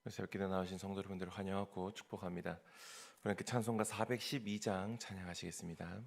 새롭게 나오신 성도 여러분들을 환영하고 축복합니다. 그러니까 찬송가 412장 찬양하시겠습니다.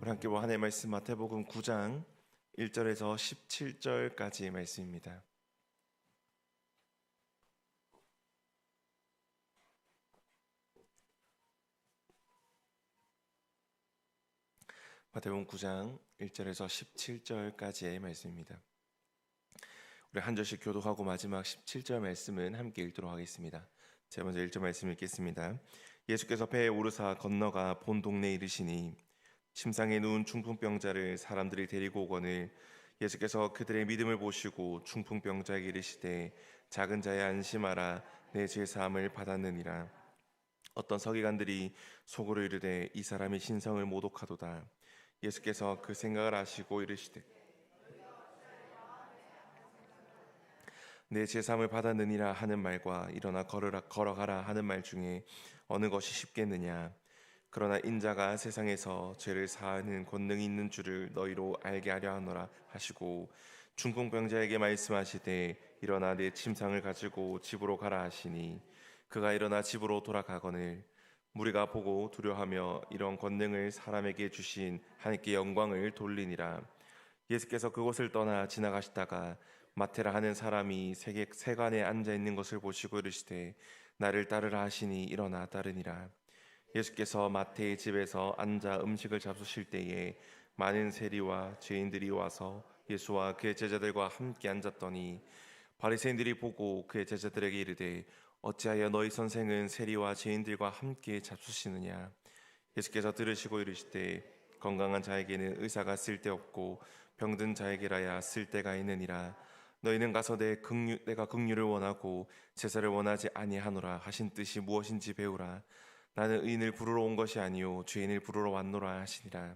우리 함께 하나님의 말씀 마태복음 9장 1절에서 17절까지의 말씀입니다. 마태복음 9장 1절에서 17절까지의 말씀입니다. 우리 한 절씩 교독하고 마지막 17절 말씀은 함께 읽도록 하겠습니다. 제가 먼저 1절 말씀 읽겠습니다. 예수께서 배에 오르사 건너가 본 동네에 이르시니 침상에 누운 중풍병자를 사람들이 데리고 오거늘 예수께서 그들의 믿음을 보시고 중풍병자에게 이르시되 작은 자야 안심하라 내 죄 사함을 받았느니라. 어떤 서기관들이 속으로 이르되 이 사람이 신성을 모독하도다. 예수께서 그 생각을 아시고 이르시되 내 죄 사함을 받았느니라 하는 말과 일어나 걸어가라 하는 말 중에 어느 것이 쉽겠느냐. 그러나 인자가 세상에서 죄를 사하는 권능이 있는 줄을 너희로 알게 하려 하노라 하시고 중풍병자에게 말씀하시되 일어나 내 침상을 가지고 집으로 가라 하시니 그가 일어나 집으로 돌아가거늘 무리가 보고 두려워하며 이런 권능을 사람에게 주신 하나님께 영광을 돌리니라. 예수께서 그곳을 떠나 지나가시다가 마태라 하는 사람이 세관에 앉아 있는 것을 보시고 이르시되 나를 따르라 하시니 일어나 따르니라. 예수께서 마태의 집에서 앉아 음식을 잡수실 때에 많은 세리와 죄인들이 와서 예수와 그의 제자들과 함께 앉았더니 바리새인들이 보고 그의 제자들에게 이르되 어찌하여 너희 선생은 세리와 죄인들과 함께 잡수시느냐. 예수께서 들으시고 이르시되 건강한 자에게는 의사가 쓸데없고 병든 자에게라야 쓸데가 있느니라. 너희는 가서 내가 긍휼을 원하고 제사를 원하지 아니하노라 하신 뜻이 무엇인지 배우라. 나는 의인을 부르러 온 것이 아니요 죄인을 부르러 왔노라 하시니라.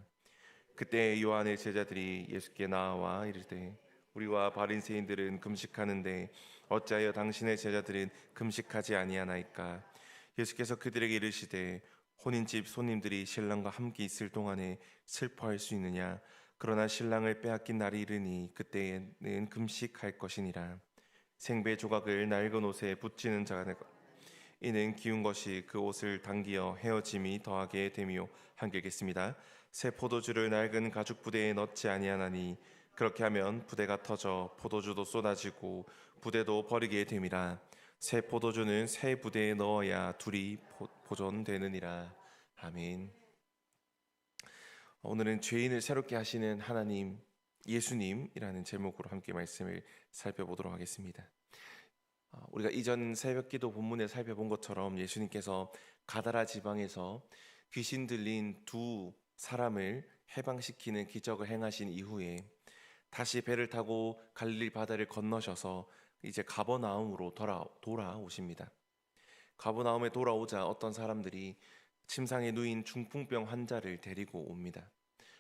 그때 요한의 제자들이 예수께 나와 이르되 우리와 바리새인들은 금식하는데 어찌하여 당신의 제자들은 금식하지 아니하나이까. 예수께서 그들에게 이르시되 혼인집 손님들이 신랑과 함께 있을 동안에 슬퍼할 수 있느냐. 그러나 신랑을 빼앗긴 날이 이르니 그때에는 금식할 것이니라. 생배 조각을 낡은 옷에 붙이는 자가 이는 기운 것이 그 옷을 당기어 헤어짐이 더하게 되며 함께 읽겠습니다. 새 포도주를 낡은 가죽 부대에 넣지 아니하나니 그렇게 하면 부대가 터져 포도주도 쏟아지고 부대도 버리게 됨이라. 새 포도주는 새 부대에 넣어야 둘이 보존되느니라. 아멘. 오늘은 죄인을 새롭게 하시는 하나님 예수님이라는 제목으로 함께 말씀을 살펴보도록 하겠습니다. 우리가 이전 새벽기도 본문에 살펴본 것처럼 예수님께서 가다라 지방에서 귀신 들린 두 사람을 해방시키는 기적을 행하신 이후에 다시 배를 타고 갈릴리 바다를 건너셔서 이제 가버나움으로 돌아오십니다. 가버나움에 돌아오자 어떤 사람들이 침상에 누인 중풍병 환자를 데리고 옵니다.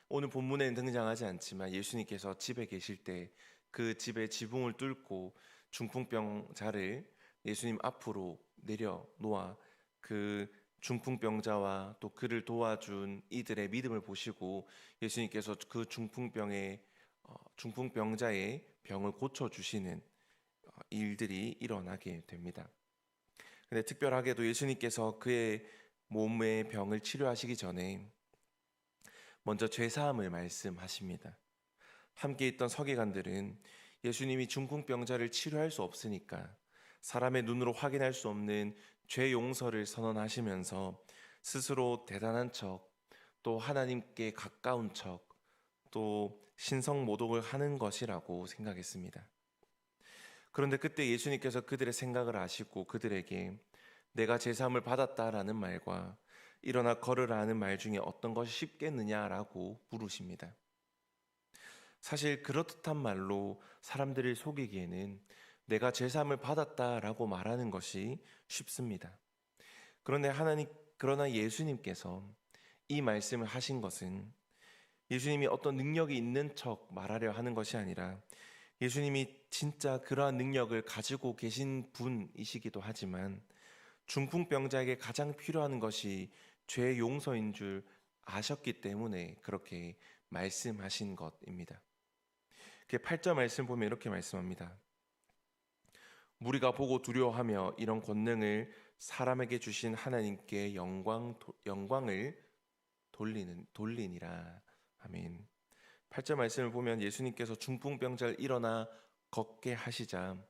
오늘 본문에는 등장하지 않지만 예수님께서 집에 계실 때 그 집의 지붕을 뚫고 중풍병자를 예수님 앞으로 내려놓아 그 중풍병자와 또 그를 도와준 이들의 믿음을 보시고 예수님께서 그 중풍병자의 병을 고쳐주시는 일들이 일어나게 됩니다. 근데 특별하게도 예수님께서 그의 몸의 병을 치료하시기 전에 먼저 죄사함을 말씀하십니다. 함께 있던 서기관들은 예수님이 중풍병자를 치료할 수 없으니까 사람의 눈으로 확인할 수 없는 죄 용서를 선언하시면서 스스로 대단한 척, 또 하나님께 가까운 척, 또 신성 모독을 하는 것이라고 생각했습니다. 그런데 그때 예수님께서 그들의 생각을 아시고 그들에게 내가 제사함을 받았다라는 말과 일어나 걸으라 하는 말 중에 어떤 것이 쉽겠느냐라고 물으십니다. 사실 그렇듯한 말로 사람들을 속이기에는 내가 제사함을 받았다라고 말하는 것이 쉽습니다. 그러나 예수님께서 이 말씀을 하신 것은 예수님이 어떤 능력이 있는 척 말하려 하는 것이 아니라 예수님이 진짜 그러한 능력을 가지고 계신 분이시기도 하지만 중풍병자에게 가장 필요한 것이 죄 용서인 줄 아셨기 때문에 그렇게 말씀하신 것입니다. 8절 말씀 보면 이렇게 말씀합니다. 무리가 보고 두려워하며 이런 권능을 사람에게 주신 하나님께 영광을 돌리니라. 아멘. 8절 말씀을 보면 예수님께서 중풍병자를 일어나 걷게 하시자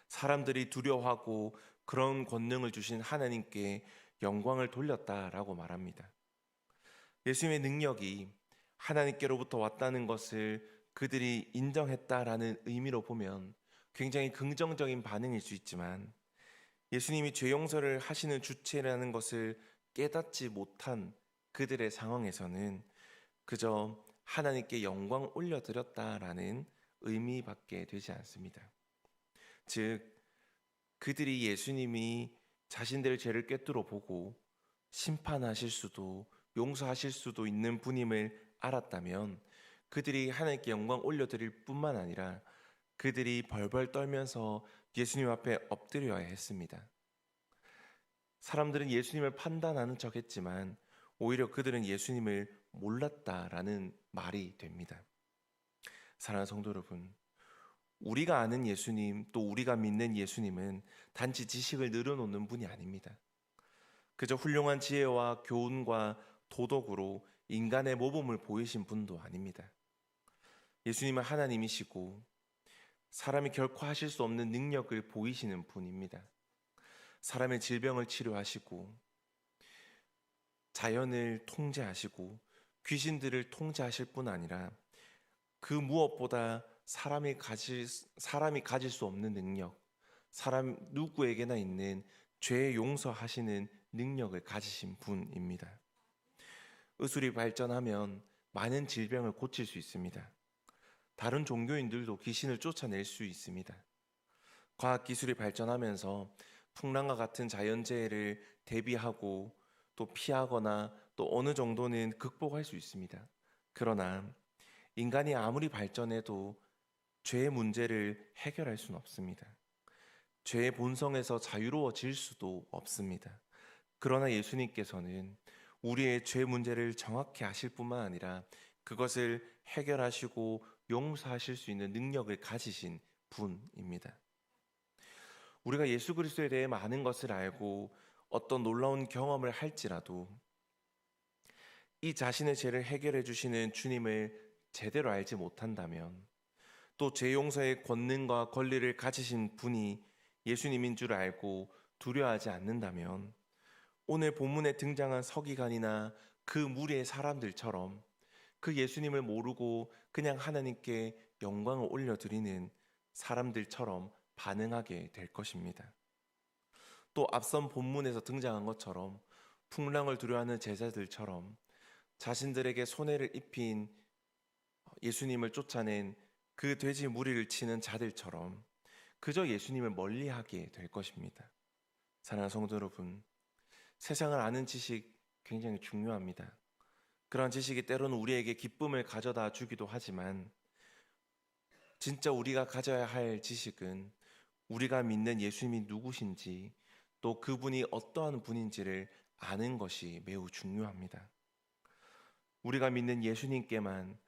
사람들이 두려워하고 그런 권능을 주신 하나님께 영광을 돌렸다라고 말합니다. 예수님의 능력이 하나님께로부터 왔다는 것을 그들이 인정했다라는 의미로 보면 굉장히 긍정적인 반응일 수 있지만, 예수님이 죄 용서를 하시는 주체라는 것을 깨닫지 못한 그들의 상황에서는 그저 하나님께 영광 올려드렸다라는 의미밖에 되지 않습니다. 즉, 그들이 예수님이 자신들의 죄를 꿰뚫어 보고 심판하실 수도 용서하실 수도 있는 분임을 알았다면 그들이 하나님께 영광 올려드릴 뿐만 아니라 그들이 벌벌 떨면서 예수님 앞에 엎드려야 했습니다. 사람들은 예수님을 판단하는 척 했지만 오히려 그들은 예수님을 몰랐다라는 말이 됩니다. 사랑하는 성도 여러분, 우리가 아는 예수님, 또 우리가 믿는 예수님은 단지 지식을 늘어놓는 분이 아닙니다. 그저 훌륭한 지혜와 교훈과 도덕으로 인간의 모범을 보이신 분도 아닙니다. 예수님은 하나님이시고 사람이 결코 하실 수 없는 능력을 보이시는 분입니다. 사람의 질병을 치료하시고 자연을 통제하시고 귀신들을 통제하실 뿐 아니라 그 무엇보다 사람이 가질 수 없는 능력, 사람 누구에게나 있는 죄 용서하시는 능력을 가지신 분입니다. 의술이 발전하면 많은 질병을 고칠 수 있습니다. 다른 종교인들도 귀신을 쫓아낼 수 있습니다. 과학기술이 발전하면서 풍랑과 같은 자연재해를 대비하고 또 피하거나 또 어느 정도는 극복할 수 있습니다. 그러나 인간이 아무리 발전해도 죄의 문제를 해결할 수는 없습니다. 죄의 본성에서 자유로워질 수도 없습니다. 그러나 예수님께서는 우리의 죄 문제를 정확히 아실 뿐만 아니라 그것을 해결하시고 용서하실 수 있는 능력을 가지신 분입니다. 우리가 예수 그리스도에 대해 많은 것을 알고 어떤 놀라운 경험을 할지라도 이 자신의 죄를 해결해 주시는 주님을 제대로 알지 못한다면, 또 죄 용서의 권능과 권리를 가지신 분이 예수님인 줄 알고 두려워하지 않는다면 오늘 본문에 등장한 서기관이나 그 무리의 사람들처럼 그 예수님을 모르고 그냥 하나님께 영광을 올려드리는 사람들처럼 반응하게 될 것입니다. 또 앞선 본문에서 등장한 것처럼 풍랑을 두려워하는 제자들처럼 자신들에게 손해를 입힌 예수님을 쫓아낸 그 돼지 무리를 치는 자들처럼 그저 예수님을 멀리하게 될 것입니다. 사랑하는 성도 여러분, 세상을 아는 지식 굉장히 중요합니다. 그러한 지식이 때로는 우리에게 기쁨을 가져다 주기도 하지만 진짜 우리가 가져야 할 지식은 우리가 믿는 예수님이 누구신지 또 그분이 어떠한 분인지를 아는 것이 매우 중요합니다. 우리가 믿는 예수님께만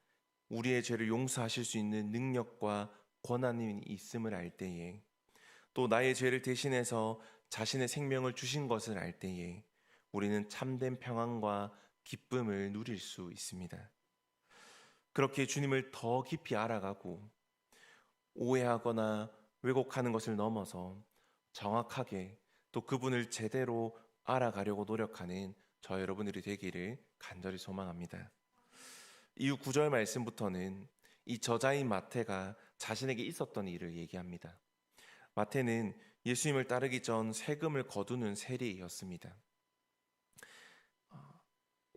우리의 죄를 용서하실 수 있는 능력과 권한이 있음을 알 때에, 또 나의 죄를 대신해서 자신의 생명을 주신 것을 알 때에 우리는 참된 평안과 기쁨을 누릴 수 있습니다. 그렇게 주님을 더 깊이 알아가고 오해하거나 왜곡하는 것을 넘어서 정확하게 또 그분을 제대로 알아가려고 노력하는 저 여러분들이 되기를 간절히 소망합니다. 이후 9절 말씀부터는 이 저자인 마태가 자신에게 있었던 일을 얘기합니다. 마태는 예수님을 따르기 전 세금을 거두는 세리였습니다.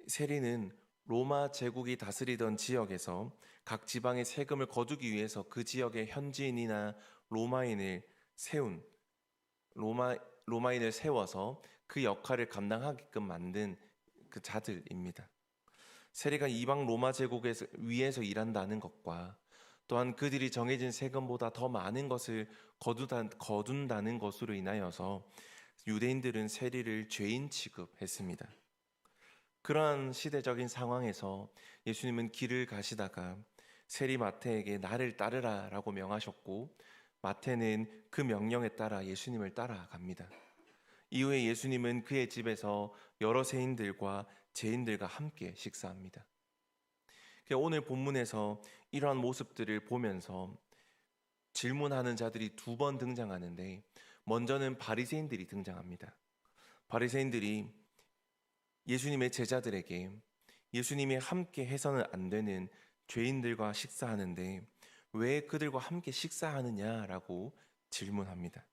세리는 로마 제국이 다스리던 지역에서 각 지방의 세금을 거두기 위해서 그 지역의 현지인이나 로마인을 세워서 그 역할을 감당하게끔 만든 그 자들입니다. 세리가 이방 로마 제국에서 위에서 일한다는 것과 또한 그들이 정해진 세금보다 더 많은 것을 거둔다는 것으로 인하여서 유대인들은 세리를 죄인 취급했습니다. 그러한 시대적인 상황에서 예수님은 길을 가시다가 세리 마태에게 나를 따르라 라고 명하셨고, 마태는 그 명령에 따라 예수님을 따라갑니다. 이후에 예수님은 그의 집에서 여러 세인들과 죄인들과 함께 식사합니다. 오늘 본문에서 이러한 모습들을 보면서 질문하는 자들이 두 번 등장하는데, 먼저는 바리새인들이 등장합니다. 바리새인들이 예수님의 제자들에게 예수님이 함께 해서는 안 되는 죄인들과 식사하는데 왜 그들과 함께 식사하느냐라고 질문합니다.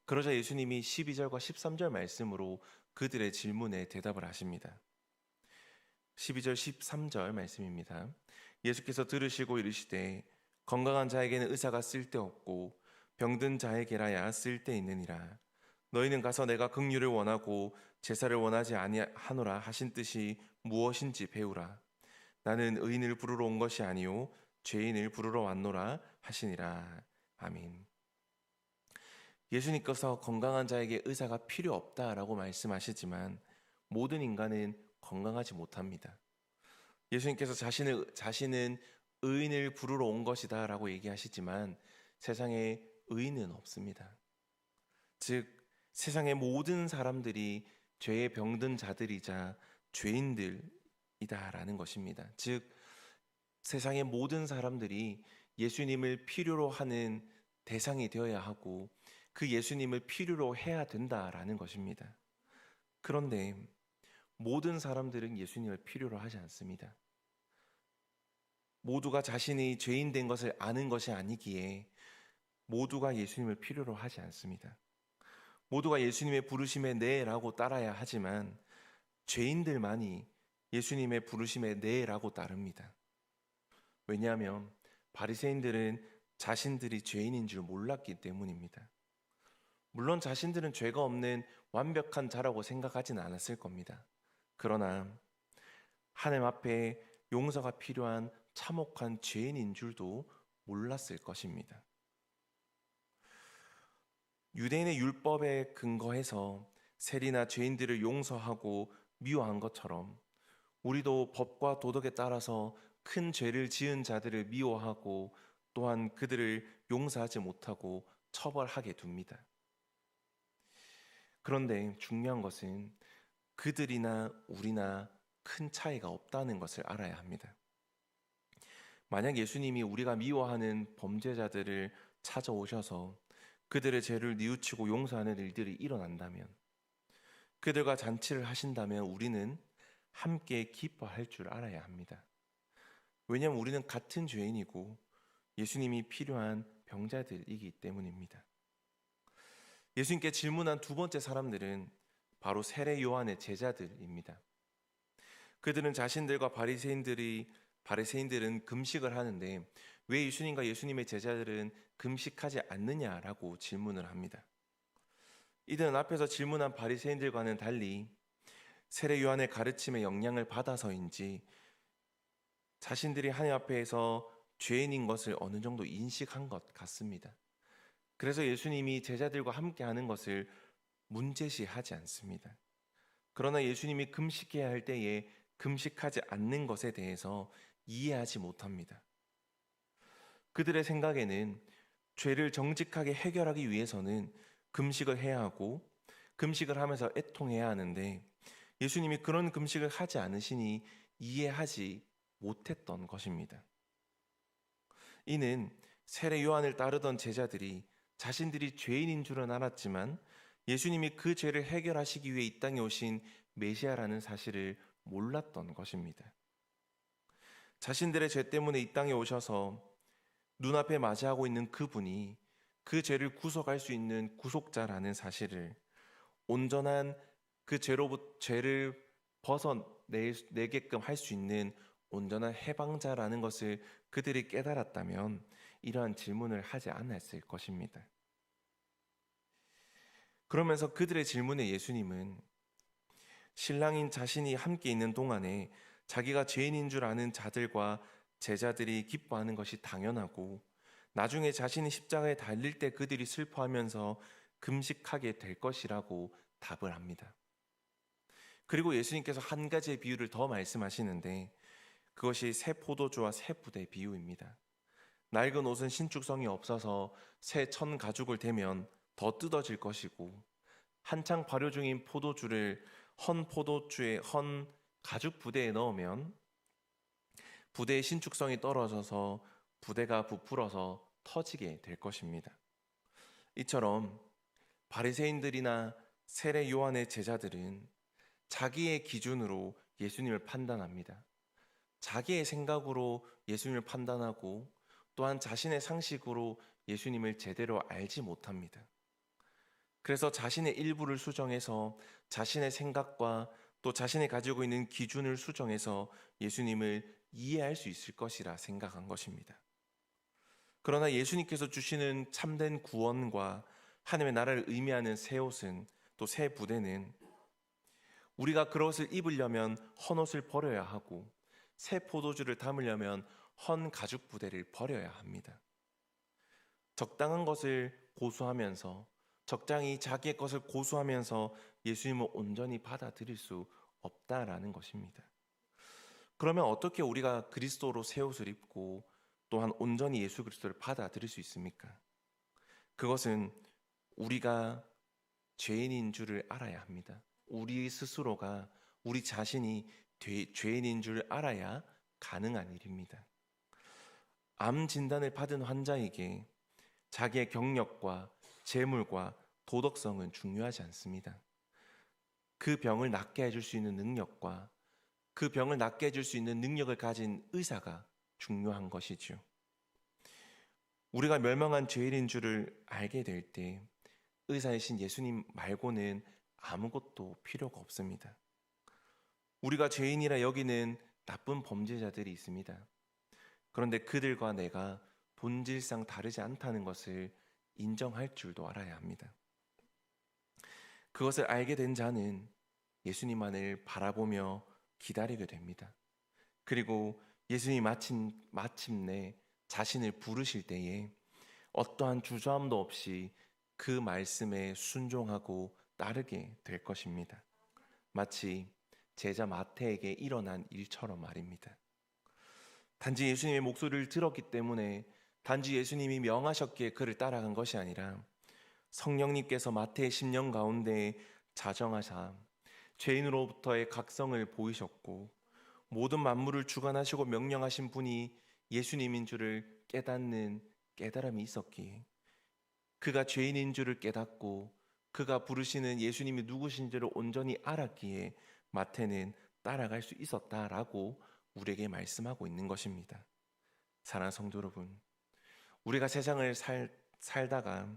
그러자 예수님이 12절과 13절 말씀으로 그들의 질문에 대답을 하십니다. 12절 13절 말씀입니다. 예수께서 들으시고 이르시되 건강한 자에게는 의사가 쓸데없고 병든 자에게라야 쓸데있느니라. 너희는 가서 내가 긍휼을 원하고 제사를 원하지 아니하노라 하신 뜻이 무엇인지 배우라. 나는 의인을 부르러 온 것이 아니요 죄인을 부르러 왔노라 하시니라. 아멘. 예수님께서 건강한 자에게 의사가 필요 없다라고 말씀하시지만 모든 인간은 건강하지 못합니다. 예수님께서 자신은 의인을 부르러 온 것이다 라고 얘기하시지만 세상에 의인은 없습니다. 즉 세상의 모든 사람들이 죄에 병든 자들이자 죄인들이다라는 것입니다. 즉 세상의 모든 사람들이 예수님을 필요로 하는 대상이 되어야 하고 그 예수님을 필요로 해야 된다라는 것입니다. 그런데 모든 사람들은 예수님을 필요로 하지 않습니다. 모두가 자신이 죄인 된 것을 아는 것이 아니기에 모두가 예수님을 필요로 하지 않습니다. 모두가 예수님의 부르심에 네라고 따라야 하지만 죄인들만이 예수님의 부르심에 네라고 따릅니다. 왜냐하면 바리새인들은 자신들이 죄인인 줄 몰랐기 때문입니다. 물론 자신들은 죄가 없는 완벽한 자라고 생각하진 않았을 겁니다. 그러나 하나님 앞에 용서가 필요한 참혹한 죄인인 줄도 몰랐을 것입니다. 유대인의 율법에 근거해서 세리나 죄인들을 용서하고 미워한 것처럼 우리도 법과 도덕에 따라서 큰 죄를 지은 자들을 미워하고 또한 그들을 용서하지 못하고 처벌하게 둡니다. 그런데 중요한 것은 그들이나 우리나 큰 차이가 없다는 것을 알아야 합니다. 만약 예수님이 우리가 미워하는 범죄자들을 찾아오셔서 그들의 죄를 뉘우치고 용서하는 일들이 일어난다면, 그들과 잔치를 하신다면 우리는 함께 기뻐할 줄 알아야 합니다. 왜냐하면 우리는 같은 죄인이고 예수님이 필요한 병자들이기 때문입니다. 예수님께 질문한 두 번째 사람들은 바로 세례 요한의 제자들입니다. 그들은 자신들과 바리새인들은 금식을 하는데 왜 예수님과 예수님의 제자들은 금식하지 않느냐라고 질문을 합니다. 이들은 앞에서 질문한 바리새인들과는 달리 세례 요한의 가르침에 영향을 받아서인지 자신들이 하나님 앞에서 죄인인 것을 어느 정도 인식한 것 같습니다. 그래서 예수님이 제자들과 함께 하는 것을 문제시하지 않습니다. 그러나 예수님이 금식해야 할 때에 금식하지 않는 것에 대해서 이해하지 못합니다. 그들의 생각에는 죄를 정직하게 해결하기 위해서는 금식을 해야 하고 금식을 하면서 애통해야 하는데 예수님이 그런 금식을 하지 않으시니 이해하지 못했던 것입니다. 이는 세례 요한을 따르던 제자들이 자신들이 죄인인 줄은 알았지만 예수님이 그 죄를 해결하시기 위해 이 땅에 오신 메시아라는 사실을 몰랐던 것입니다. 자신들의 죄 때문에 이 땅에 오셔서 눈앞에 맞이하고 있는 그분이 그 죄를 구속할 수 있는 구속자라는 사실을, 온전한 그 죄를 벗어내게끔 할 수 있는 온전한 해방자라는 것을 그들이 깨달았다면 이러한 질문을 하지 않았을 것입니다. 그러면서 그들의 질문에 예수님은 신랑인 자신이 함께 있는 동안에 자기가 죄인인 줄 아는 자들과 제자들이 기뻐하는 것이 당연하고 나중에 자신이 십자가에 달릴 때 그들이 슬퍼하면서 금식하게 될 것이라고 답을 합니다. 그리고 예수님께서 한 가지의 비유를 더 말씀하시는데 그것이 새 포도주와 새 붓의 비유입니다. 낡은 옷은 신축성이 없어서 새 천 가죽을 대면 더 뜯어질 것이고 한창 발효 중인 포도주를 헌 포도주의 헌 가죽 부대에 넣으면 부대의 신축성이 떨어져서 부대가 부풀어서 터지게 될 것입니다. 이처럼 바리새인들이나 세례 요한의 제자들은 자기의 기준으로 예수님을 판단합니다. 자기의 생각으로 예수님을 판단하고 또한 자신의 상식으로 예수님을 제대로 알지 못합니다. 그래서 자신의 일부를 수정해서 자신의 생각과 또 자신이 가지고 있는 기준을 수정해서 예수님을 이해할 수 있을 것이라 생각한 것입니다. 그러나 예수님께서 주시는 참된 구원과 하나님의 나라를 의미하는 새 옷은, 또 새 부대는 우리가 그것을 입으려면 헌 옷을 버려야 하고 새 포도주를 담으려면 헌 가죽 부대를 버려야 합니다. 적당한 것을 고수하면서, 적당히 자기의 것을 고수하면서 예수님을 온전히 받아들일 수 없다라는 것입니다. 그러면 어떻게 우리가 그리스도로 새 옷을 입고 또한 온전히 예수 그리스도를 받아들일 수 있습니까? 그것은 우리가 죄인인 줄을 알아야 합니다. 우리 스스로가, 우리 자신이 죄인인 줄 알아야 가능한 일입니다. 암 진단을 받은 환자에게 자기의 경력과 재물과 도덕성은 중요하지 않습니다. 그 병을 낫게 해줄 수 있는 능력과 그 병을 낫게 해줄 수 있는 능력을 가진 의사가 중요한 것이죠. 우리가 멸망한 죄인인 줄을 알게 될 때 의사이신 예수님 말고는 아무것도 필요가 없습니다. 우리가 죄인이라 여기는 나쁜 범죄자들이 있습니다. 그런데 그들과 내가 본질상 다르지 않다는 것을 인정할 줄도 알아야 합니다. 그것을 알게 된 자는 예수님만을 바라보며 기다리게 됩니다. 그리고 예수님이 마침내 자신을 부르실 때에 어떠한 주저함도 없이 그 말씀에 순종하고 따르게 될 것입니다. 마치 제자 마태에게 일어난 일처럼 말입니다. 단지 예수님의 목소리를 들었기 때문에, 단지 예수님이 명하셨기에 그를 따라간 것이 아니라 성령님께서 마태의 심령 가운데 자정하사 죄인으로부터의 각성을 보이셨고 모든 만물을 주관하시고 명령하신 분이 예수님인 줄을 깨닫는 깨달음이 있었기에, 그가 죄인인 줄을 깨닫고 그가 부르시는 예수님이 누구신지를 온전히 알았기에 마태는 따라갈 수 있었다라고 우리에게 말씀하고 있는 것입니다. 사랑하는 성도 여러분, 우리가 세상을 살다가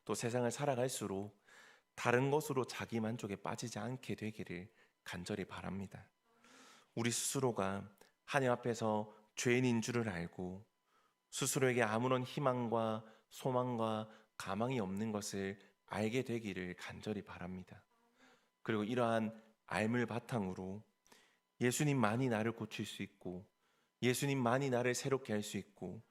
또 세상을 살아갈수록 다른 것으로 자기 만족에 빠지지 않게 되기를 간절히 바랍니다. 우리 스스로가 하나님 앞에서 죄인인 줄을 알고 스스로에게 아무런 희망과 소망과 가망이 없는 것을 알게 되기를 간절히 바랍니다. 그리고 이러한 알물 바탕으로 예수님만이 나를 고칠 수 있고, 예수님만이 나를 새롭게 할 수 있고,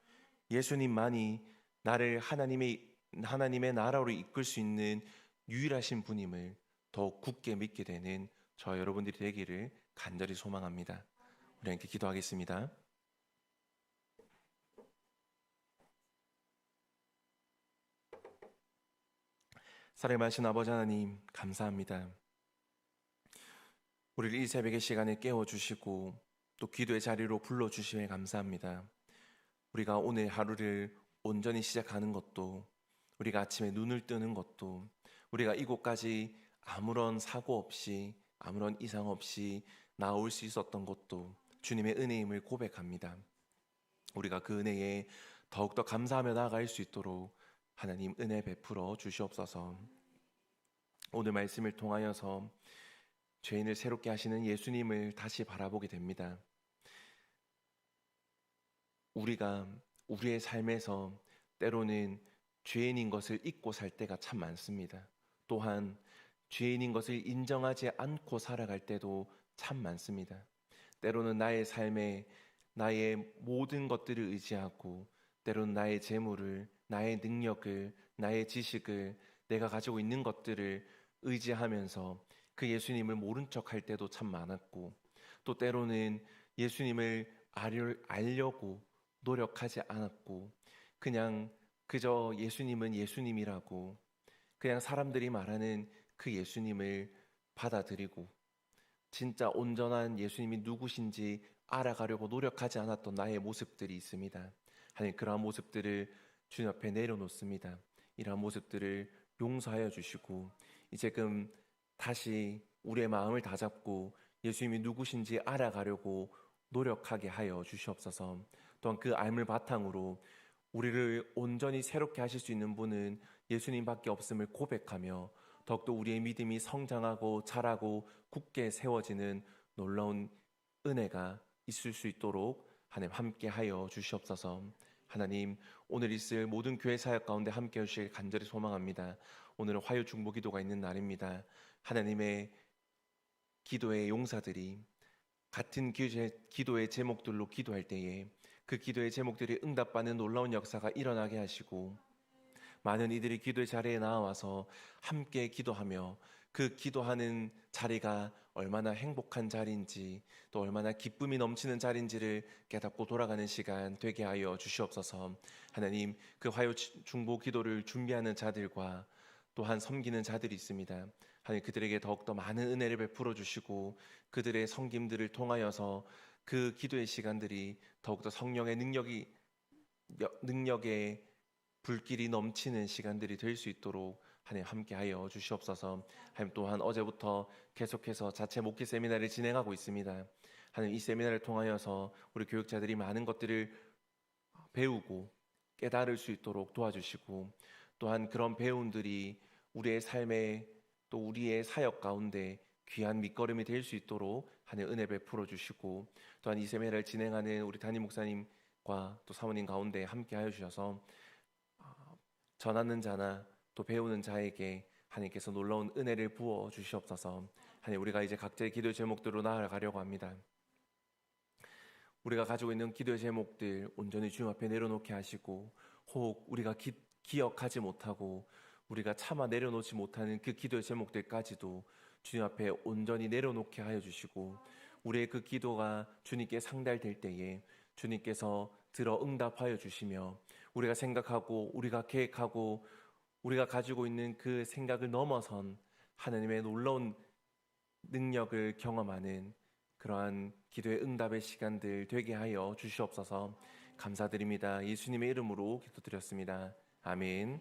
예수님만이 나를 하나님의 나라로 이끌 수 있는 유일하신 분임을 더욱 굳게 믿게 되는 저 여러분들이 되기를 간절히 소망합니다. 우리 함께 기도하겠습니다. 사랑하신 아버지 하나님, 감사합니다. 우리를 이 새벽의 시간에 깨워주시고 또 기도의 자리로 불러주시에 감사합니다. 우리가 오늘 하루를 온전히 시작하는 것도, 우리가 아침에 눈을 뜨는 것도, 우리가 이곳까지 아무런 사고 없이, 아무런 이상 없이 나올 수 있었던 것도 주님의 은혜임을 고백합니다. 우리가 그 은혜에 더욱더 감사하며 나아갈 수 있도록 하나님 은혜 베풀어 주시옵소서. 오늘 말씀을 통하여서 죄인을 새롭게 하시는 예수님을 다시 바라보게 됩니다. 우리가 우리의 삶에서 때로는 죄인인 것을 잊고 살 때가 참 많습니다. 또한 죄인인 것을 인정하지 않고 살아갈 때도 참 많습니다. 때로는 나의 삶에 나의 모든 것들을 의지하고, 때로는 나의 재물을, 나의 능력을, 나의 지식을, 내가 가지고 있는 것들을 의지하면서 그 예수님을 모른 척할 때도 참 많았고, 또 때로는 예수님을 알려고 노력하지 않았고 그냥 그저 예수님은 예수님이라고 그냥 사람들이 말하는 그 예수님을 받아들이고 진짜 온전한 예수님이 누구신지 알아가려고 노력하지 않았던 나의 모습들이 있습니다. 하나님, 그러한 모습들을 주님 앞에 내려놓습니다. 이러한 모습들을 용서하여 주시고 이제금 다시 우리의 마음을 다잡고 예수님이 누구신지 알아가려고 노력하게 하여 주시옵소서. 또한 그 알을 바탕으로 우리를 온전히 새롭게 하실 수 있는 분은 예수님밖에 없음을 고백하며 더욱더 우리의 믿음이 성장하고 자라고 굳게 세워지는 놀라운 은혜가 있을 수 있도록 하나님 함께 하여 주시옵소서. 하나님, 오늘 있을 모든 교회 사역 가운데 함께 하실 간절히 소망합니다. 오늘은 화요 중보 기도가 있는 날입니다. 하나님의 기도의 용사들이 같은 기도의 제목들로 기도할 때에 그 기도의 제목들이 응답받는 놀라운 역사가 일어나게 하시고 많은 이들이 기도의 자리에 나와서 함께 기도하며 그 기도하는 자리가 얼마나 행복한 자리인지 또 얼마나 기쁨이 넘치는 자리인지를 깨닫고 돌아가는 시간 되게 하여 주시옵소서. 하나님, 그 화요 중보 기도를 준비하는 자들과 또한 섬기는 자들이 있습니다. 하나님, 그들에게 더욱더 많은 은혜를 베풀어 주시고 그들의 섬김들을 통하여서 그 기도의 시간들이 더욱더 성령의 능력의 불길이 넘치는 시간들이 될 수 있도록 하나님 함께하여 주시옵소서. 하나님, 또한 어제부터 계속해서 자체 목회 세미나를 진행하고 있습니다. 하나님, 이 세미나를 통하여서 우리 교육자들이 많은 것들을 배우고 깨달을 수 있도록 도와주시고 또한 그런 배움들이 우리의 삶에 또 우리의 사역 가운데 귀한 밑거름이 될 수 있도록 하나님 은혜 베풀어 주시고 또한 이 세미나를 진행하는 우리 담임 목사님과 또 사모님 가운데 함께하여 주셔서 전하는 자나 또 배우는 자에게 하나님께서 놀라운 은혜를 부어 주시옵소서. 하나님, 우리가 이제 각자의 기도 제목들로 나아가려고 합니다. 우리가 가지고 있는 기도의 제목들 온전히 주님 앞에 내려놓게 하시고 혹 우리가 기억하지 못하고 우리가 참아 내려놓지 못하는 그 기도의 제목들까지도 주님 앞에 온전히 내려놓게 하여 주시고 우리의 그 기도가 주님께 상달될 때에 주님께서 들어 응답하여 주시며 우리가 생각하고 우리가 계획하고 우리가 가지고 있는 그 생각을 넘어선 하나님의 놀라운 능력을 경험하는 그러한 기도의 응답의 시간들 되게 하여 주시옵소서. 감사드립니다. 예수님의 이름으로 기도드렸습니다. 아멘.